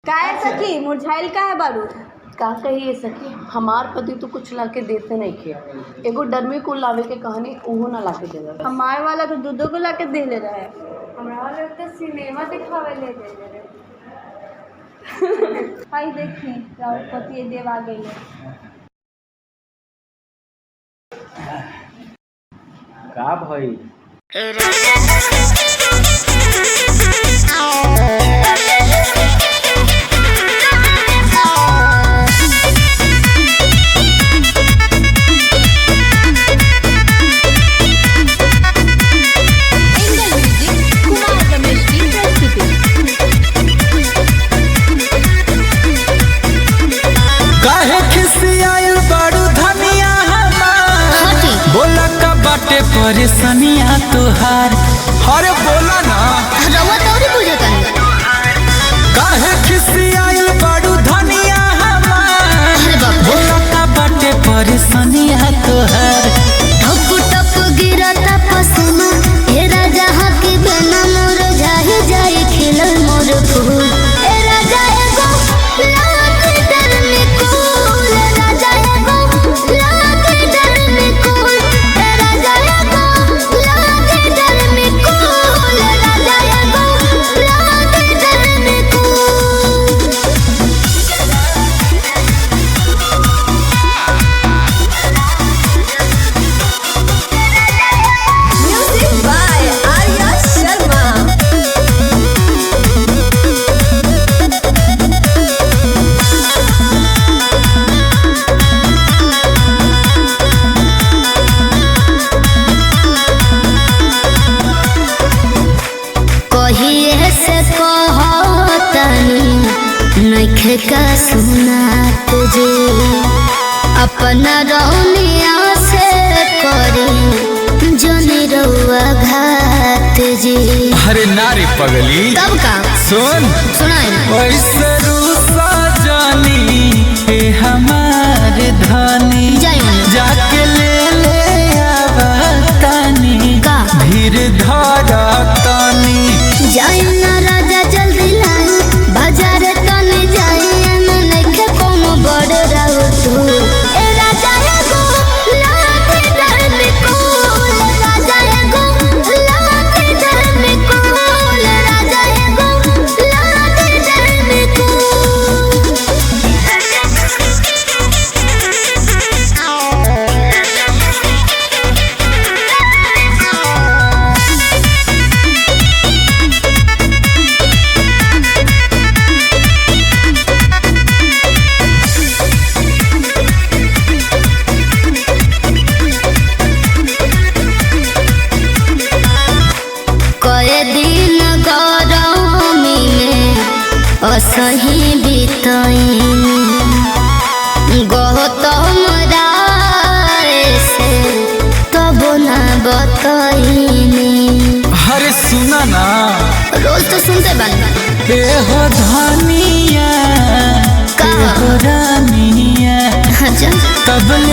काहे सखी मुरझाइल का है बारू? का कहिए सखी, हमार पति तो कुछ ला के देते नहीं खे। एगो डरमी को लावे के कहानी उहो ना ला के दे रहा। हमारे वाला तो दूधो को ला के दे ले रहा है। हमारा वाला तो सिनेमा दिखावे ले दे रहे। हाय देखी राउर पति देव आ गई का भाई परेशानियाँ तुहार। अरे बोला ना रउआ तोरी बुझता काहे खिसियाइल बाड़ू धनिया हमार। बोला का बाटे परेशानियाँ तुहार। टप टप गिरता पसीना ए राजा हकी बिना मोर जाहि जाए खिलल मोर फूल। ए राजा एगो लाख डर में कूल। ए राजा एगो लाख डर में कूल। ए राजा एगो लाख डर में कूल। ए राजा एगो लाख डर में कूल। Music by Arya Sharma. कहिए से कहतनी नइखे का सुना तुझे अपना रौनिया से करी जनी रउआ घात जी। अरे नारी पगली तब का सुन सुनाई ऐसे रूसा जानी ए हमारे धनी जाके ले आवतानी का धीर धड़कनी जाई ना राजा जल्दी लाई बाजार तने जाई ना नइखे कोनो बड़ राउ तू। ए राजा एगो लाख डर में कूल। ए राजा एगो लाख डर में कूल। ए राजा एगो लाख डर में कूल। कए दिन गरमी में असही बितैनी गौतम राय से तब ना बतैनी। अरे सुना ना रोज तो सुनते बन ए हो धनिया का हो रानिया अच्छा तबल